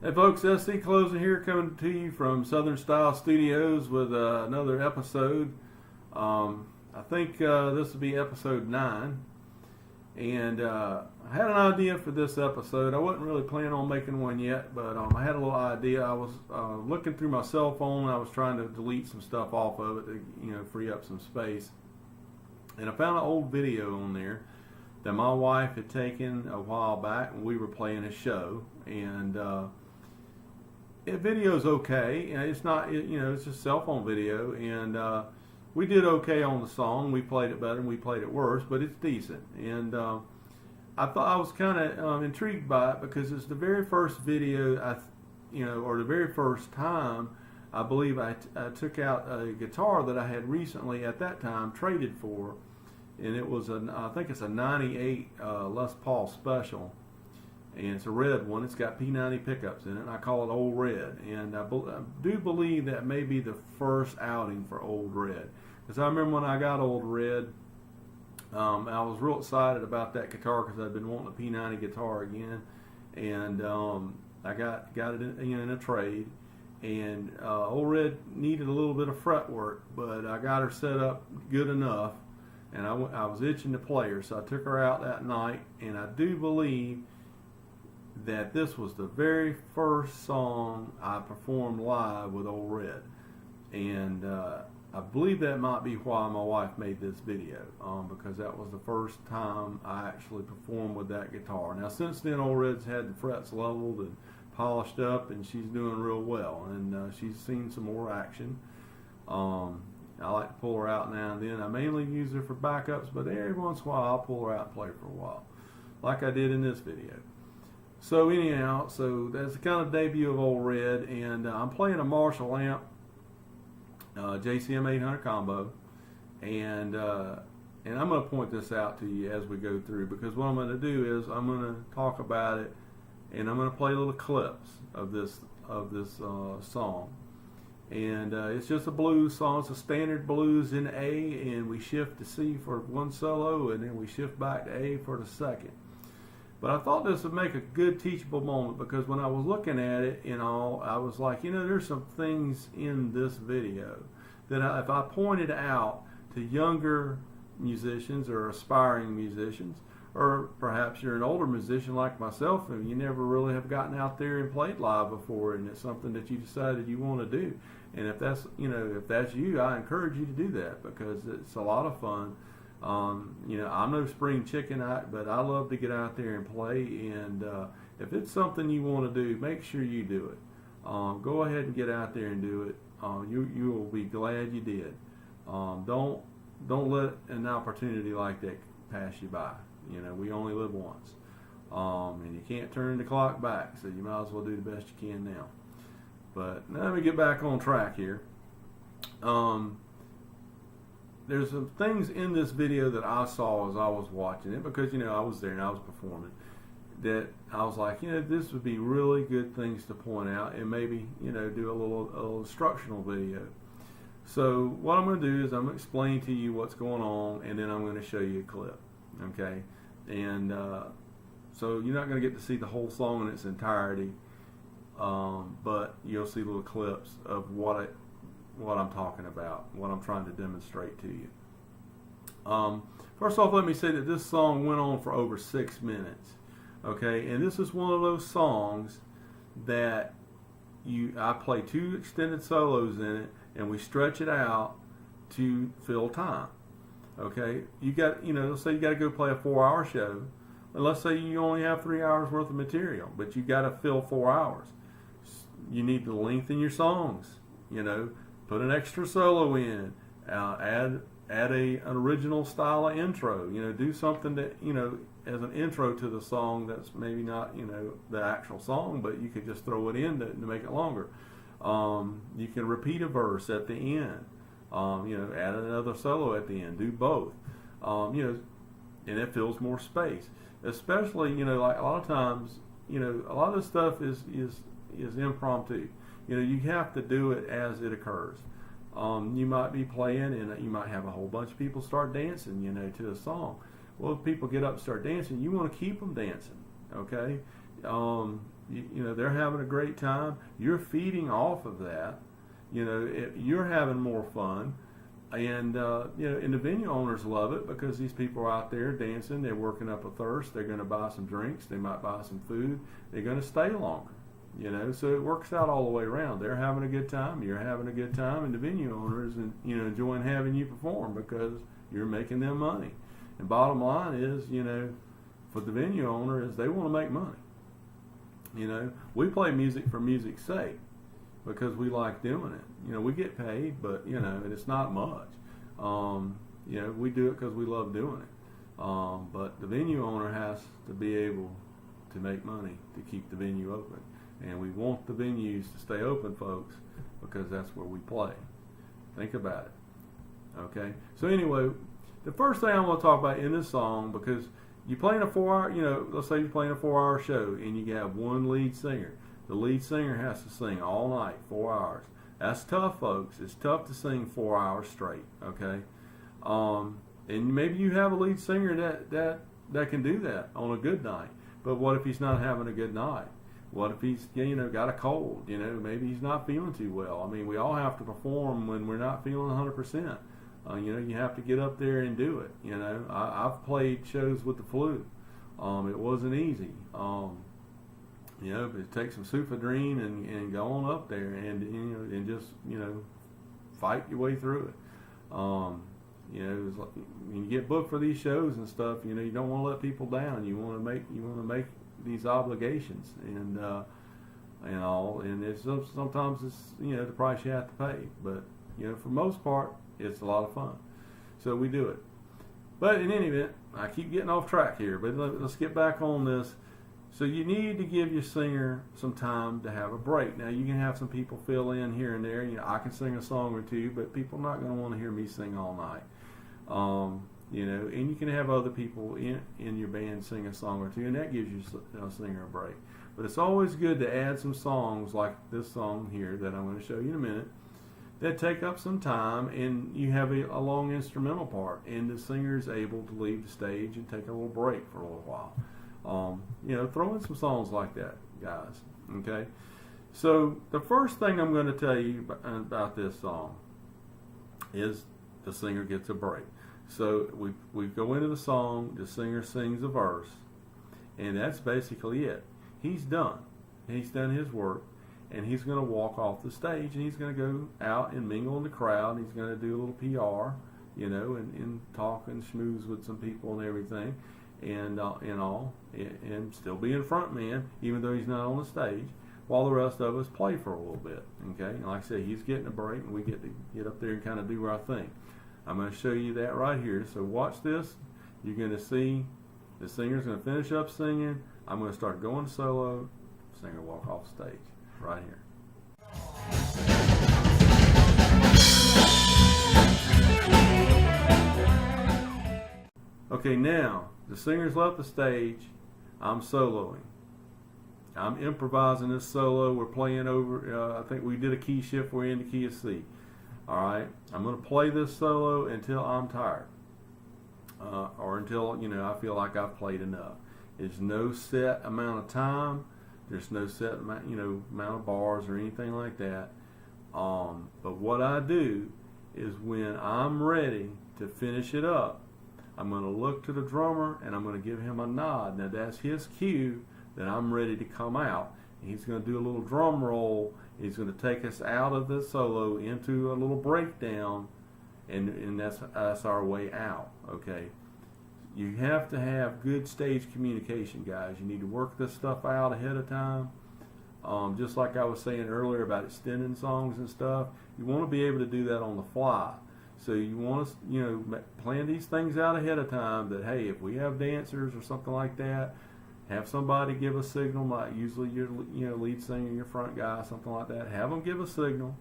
Hey folks, SC Closer here, coming to you from Southern Style Studios with another episode. I think this will be episode 9, and I had an idea for this episode. I wasn't really planning on making one yet, but I had a little idea. I was looking through my cell phone. I was trying to delete some stuff off of it to free up some space, and I found an old video on there that my wife had taken a while back when we were playing a show, and the video's okay. It's not, it's just cell phone video, and we did okay on the song. We played it better and we played it worse, but it's decent. And I thought I was kind of intrigued by it because it's the very first video or the very first time I believe I took out a guitar that I had recently at that time traded for, and it was I think it's a '98 Les Paul Special. And it's a red one. It's got P90 pickups in it, and I call it Old Red. And I do believe that may be the first outing for Old Red. Because I remember when I got Old Red, I was real excited about that guitar because I'd been wanting a P90 guitar again. And I got it in a trade. And Old Red needed a little bit of fret work, but I got her set up good enough. And I was itching to play her, so I took her out that night. And I do believe that this was the very first song I performed live with Old Red, and I believe that might be why my wife made this video, because that was the first time I actually performed with that guitar. Now since then, Old Red's had the frets leveled and polished up, and she's doing real well, and she's seen some more action. I like to pull her out now and then. I mainly use her for backups, but every once in a while I'll pull her out and play for a while, like I did in this video. So anyhow, that's the kind of debut of Old Red, and I'm playing a Marshall amp, JCM 800 combo, and I'm going to point this out to you as we go through, because what I'm going to do is I'm going to talk about it, and I'm going to play little clips of this song, and it's just a blues song. It's a standard blues in A, and we shift to C for one solo, and then we shift back to A for the second. But I thought this would make a good teachable moment, because when I was looking at it and all, I was like, there's some things in this video that if I pointed out to younger musicians or aspiring musicians, or perhaps you're an older musician like myself and you never really have gotten out there and played live before, and it's something that you decided you want to do. And if that's you, I encourage you to do that, because it's a lot of fun. I'm no spring chicken, but I love to get out there and play, and if it's something you want to do, make sure you do it. Go ahead and get out there and do it. You will be glad you did. Don't let an opportunity like that pass you by. We only live once, and you can't turn the clock back, so you might as well do the best you can now. But now let me get back on track here. There's some things in this video that I saw as I was watching it, because I was there and I was performing, that I was like, this would be really good things to point out, and maybe do a little instructional video. So what I'm going to do is I'm going to explain to you what's going on, and then I'm going to show you a clip. Okay, and so you're not going to get to see the whole song in its entirety, but you'll see little clips of what I'm talking about, what I'm trying to demonstrate to you. First off, let me say that this song went on for over 6 minutes. Okay, and this is one of those songs that I play 2 extended solos in it, and we stretch it out to fill time. Okay, you got, let's say you got to go play a 4-hour show, and let's say you only have 3 hours worth of material, but you got to fill 4 hours. You need to lengthen your songs. Put an extra solo in, add an original style of intro. Do something that as an intro to the song that's maybe not the actual song, but you could just throw it in to make it longer. You can repeat a verse at the end. Add another solo at the end. Do both. And it fills more space. Especially like a lot of times a lot of this stuff is impromptu. You have to do it as it occurs. You might be playing, and you might have a whole bunch of people start dancing, to a song. Well, if people get up and start dancing, you want to keep them dancing, okay? they're having a great time. You're feeding off of that. You're having more fun. And and the venue owners love it because these people are out there dancing. They're working up a thirst. They're going to buy some drinks. They might buy some food. They're going to stay longer. So it works out all the way around. They're having a good time. You're having a good time, and the venue owners enjoying having you perform because you're making them money. And bottom line is, for the venue owner is they want to make money. We play music for music's sake because we like doing it. We get paid, but it's not much. We do it because we love doing it. But the venue owner has to be able to make money to keep the venue open. And we want the venues to stay open, folks, because that's where we play. Think about it. Okay? So anyway, the first thing I want to talk about in this song, because you're playing a 4-hour, let's say you're playing a 4-hour show and you have one lead singer. The lead singer has to sing all night, 4 hours. That's tough, folks. It's tough to sing 4 hours straight, okay? And maybe you have a lead singer that can do that on a good night. But what if he's not having a good night? What if he's, got a cold? Maybe he's not feeling too well. I mean, we all have to perform when we're not feeling 100%. You have to get up there and do it. I've played shows with the flu. It wasn't easy. It takes some Sufadrine and go on up there and just fight your way through it. It's like when you get booked for these shows and stuff, you don't want to let people down. You want to make these obligations and all, and it's sometimes it's the price you have to pay. But for most part, it's a lot of fun, so we do it. But in any event, I keep getting off track here. But let's get back on this. So you need to give your singer some time to have a break. Now you can have some people fill in here and there. I can sing a song or two, but people are not going to want to hear me sing all night. And you can have other people in your band sing a song or two, and that gives you a singer a break. But it's always good to add some songs like this song here that I'm going to show you in a minute that take up some time, and you have a long instrumental part, and the singer is able to leave the stage and take a little break for a little while. Throw in some songs like that, guys. Okay? So the first thing I'm going to tell you about this song is the singer gets a break. So we go into the song, the singer sings a verse, and that's basically it. He's done. He's done his work, and he's going to walk off the stage, and he's going to go out and mingle in the crowd, and he's going to do a little PR, and talk and schmooze with some people and everything, and all, and still be in front man, even though he's not on the stage, while the rest of us play for a little bit, okay? And like I said, he's getting a break, and we get to get up there and kind of do our thing. I'm going to show you that right here. So watch this. You're going to see the singer's going to finish up singing. I'm going to start going solo. Singer walk off stage right here. Okay, now the singer's left the stage. I'm soloing. I'm improvising this solo. We're playing over, I think we did a key shift. We're in the key of C. All right, I'm going to play this solo until I'm tired, or until I feel like I've played enough. There's no set amount of time. There's no set amount of bars or anything like that. But what I do is when I'm ready to finish it up, I'm going to look to the drummer and I'm going to give him a nod. Now that's his cue that I'm ready to come out. He's going to do a little drum roll. He's going to take us out of the solo into a little breakdown, and that's our way out, okay? You have to have good stage communication, guys. You need to work this stuff out ahead of time. Just like I was saying earlier about extending songs and stuff, you want to be able to do that on the fly. So you want to, plan these things out ahead of time that, hey, if we have dancers or something like that, have somebody give a signal, like usually your lead singer, your front guy, something like that. Have them give a signal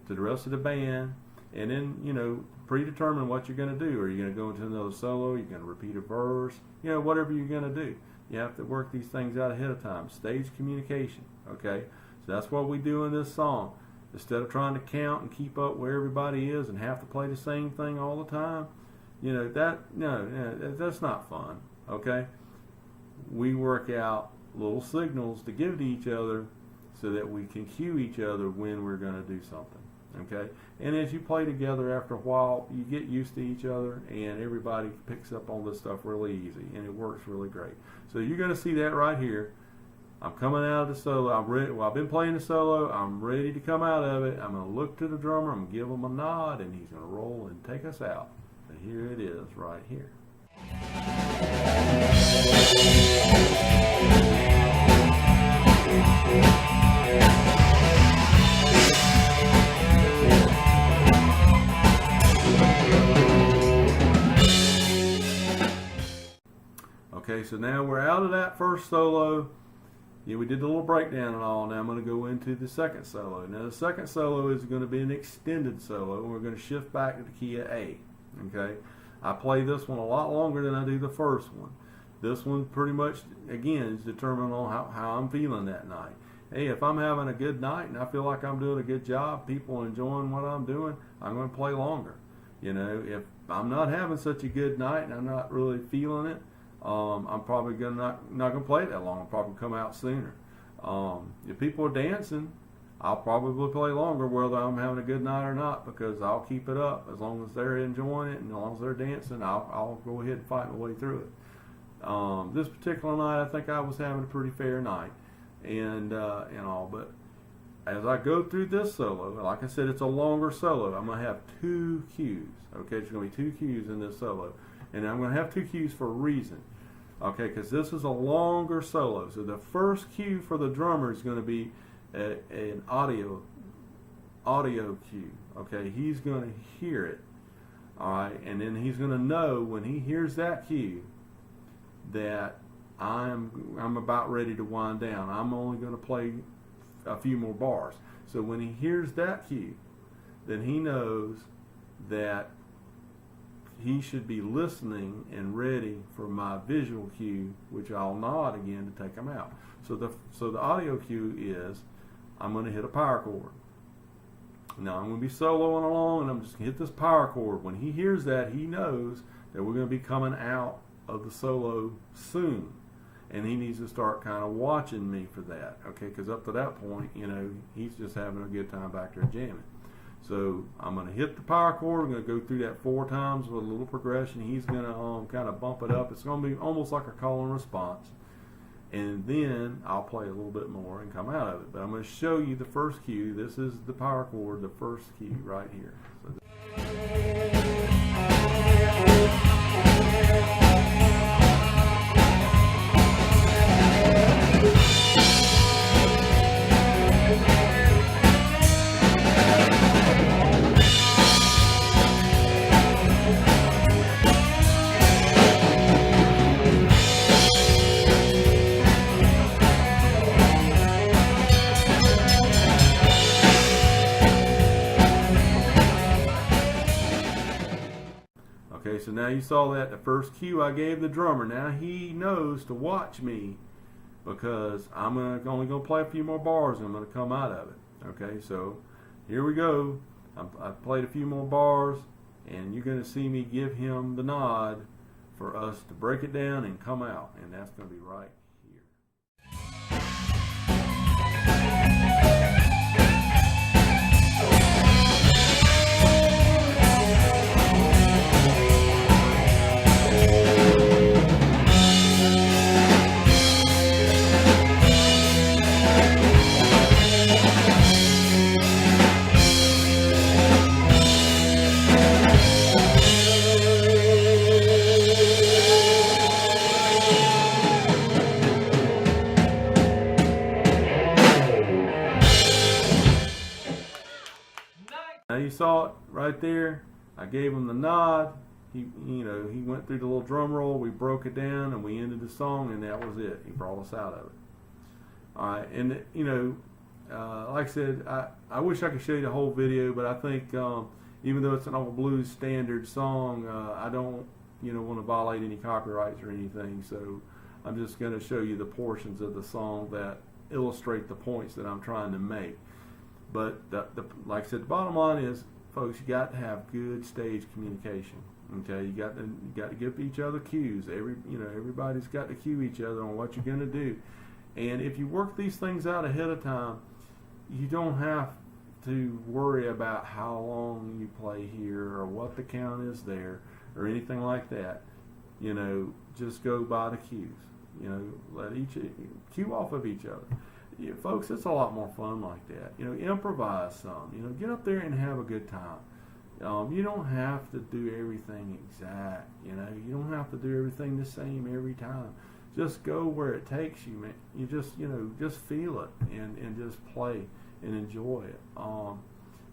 to the rest of the band, and then predetermine what you're going to do. Are you going to go into another solo? You're going to repeat a verse? Whatever you're going to do. You have to work these things out ahead of time. Stage communication. Okay, so that's what we do in this song. Instead of trying to count and keep up where everybody is and have to play the same thing all the time, that's not fun. Okay. We work out little signals to give to each other so that we can cue each other when we're going to do something. Okay, and as you play together, after a while, you get used to each other, and everybody picks up on this stuff really easy, and it works really great. So you're going to see that right here. I'm coming out of the solo. I'm ready. Well, I've been playing the solo. I'm ready to come out of it. I'm going to look to the drummer. I'm going to give him a nod, and he's going to roll and take us out. And here it is, right here. Okay, so now we're out of that first solo. Yeah, we did the little breakdown and all. Now I'm going to go into the second solo. Now the second solo is going to be an extended solo, and we're going to shift back to the key of A. Okay, I play this one a lot longer than I do the first one. This one pretty much, again, is determined on how I'm feeling that night. Hey, if I'm having a good night and I feel like I'm doing a good job, people are enjoying what I'm doing, I'm going to play longer. You know, if I'm not having such a good night and I'm not really feeling it, I'm probably not gonna play it that long. I'll probably come out sooner. If people are dancing, I'll probably play longer whether I'm having a good night or not, because I'll keep it up as long as they're enjoying it and as long as they're dancing. I'll go ahead and fight my way through it. This particular night, I think I was having a pretty fair night, and all. But as I go through this solo, like I said, it's a longer solo. I'm gonna have 2 cues. Okay, there's gonna be 2 cues in this solo, and I'm gonna have 2 cues for a reason. Okay, because this is a longer solo. So the first cue for the drummer is going to be an audio cue. Okay, he's going to hear it. All right, and then he's going to know when he hears that cue that I'm about ready to wind down. I'm only going to play a few more bars. So when he hears that cue, then he knows that he should be listening and ready for my visual cue, which I'll nod again to take him out. So the audio cue is I'm going to hit a power chord. Now I'm going to be soloing along, and I'm just going to hit this power chord. When he hears that, he knows that we're going to be coming out of the solo soon, and he needs to start kind of watching me for that. Okay, because up to that point, you know, he's just having a good time back there jamming. So I'm going to hit the power chord. I'm going to go through that 4 times with a little progression. He's going to kind of bump it up. It's going to be almost like a call and response. And then I'll play a little bit more and come out of it. But I'm going to show you the first cue. This is the power chord, the first cue right here. Okay, so now you saw that the first cue I gave the drummer. Now he knows to watch me, because I'm only going to play a few more bars and I'm going to come out of it. Okay, so here we go. I've played a few more bars, and you're going to see me give him the nod for us to break it down and come out, and that's going to be right here. Now you saw it right there. I gave him the nod. He went through the little drum roll. We broke it down and we ended the song, and that was it. He brought us out of it. All right, and like I said, I wish I could show you the whole video, but I think even though it's an old blues standard song, I don't want to violate any copyrights or anything. So I'm just going to show you the portions of the song that illustrate the points that I'm trying to make. But like I said, the bottom line is, folks, you got to have good stage communication. Okay, you got to give each other cues. Everybody's got to cue each other on what you're going to do. And if you work these things out ahead of time, you don't have to worry about how long you play here or what the count is there or anything like that. Just go by the cues. Let each cue off of each other. Folks, it's a lot more fun like that. Improvise some. Get up there and have a good time. You don't have to do everything exact. You don't have to do everything the same every time. Just go where it takes you, man. You just feel it and just play and enjoy it.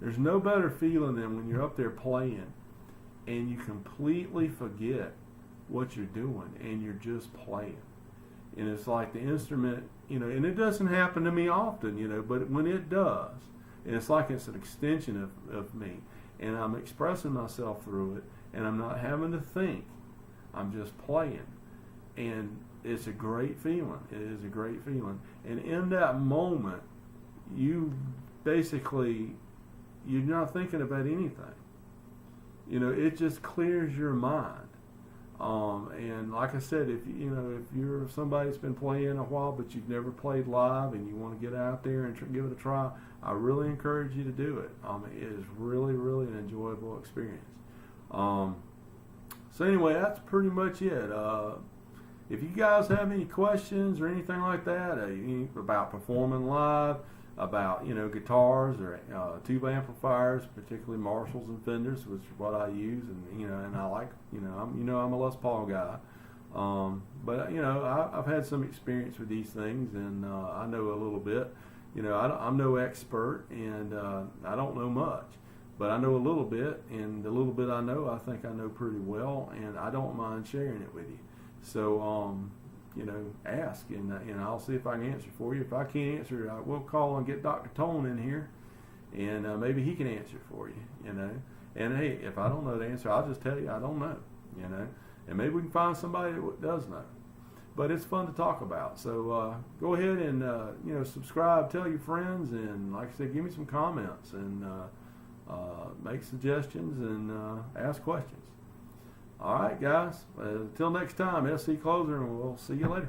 There's no better feeling than when you're up there playing and you completely forget what you're doing and you're just playing. And it's like the instrument, and it doesn't happen to me often, but when it does, and it's like it's an extension of me, and I'm expressing myself through it, and I'm not having to think, I'm just playing. And it's a great feeling. It is a great feeling. And in that moment, you're not thinking about anything. It just clears your mind. And like I said, if you're somebody that's been playing a while but you've never played live and you want to get out there and give it a try, I really encourage you to do it. It is really, really an enjoyable experience. So anyway, that's pretty much it. If you guys have any questions or anything like that about performing live, about guitars or tube amplifiers, particularly Marshalls and Fenders, which is what I use, and I like I'm a Les Paul guy, but I've had some experience with these things, and I know a little bit. I'm no expert, and I don't know much, but I know a little bit, and the little bit I know, I think I know pretty well, and I don't mind sharing it with you. So ask, and I'll see if I can answer for you. If I can't answer, I will call and get Dr. Tone in here, and maybe he can answer for you, And hey, if I don't know the answer, I'll just tell you I don't know, And maybe we can find somebody that does know. But it's fun to talk about. So go ahead and subscribe, tell your friends, and like I said, give me some comments and make suggestions and ask questions. All right, guys. Until next time, SC Closer, and we'll see you later.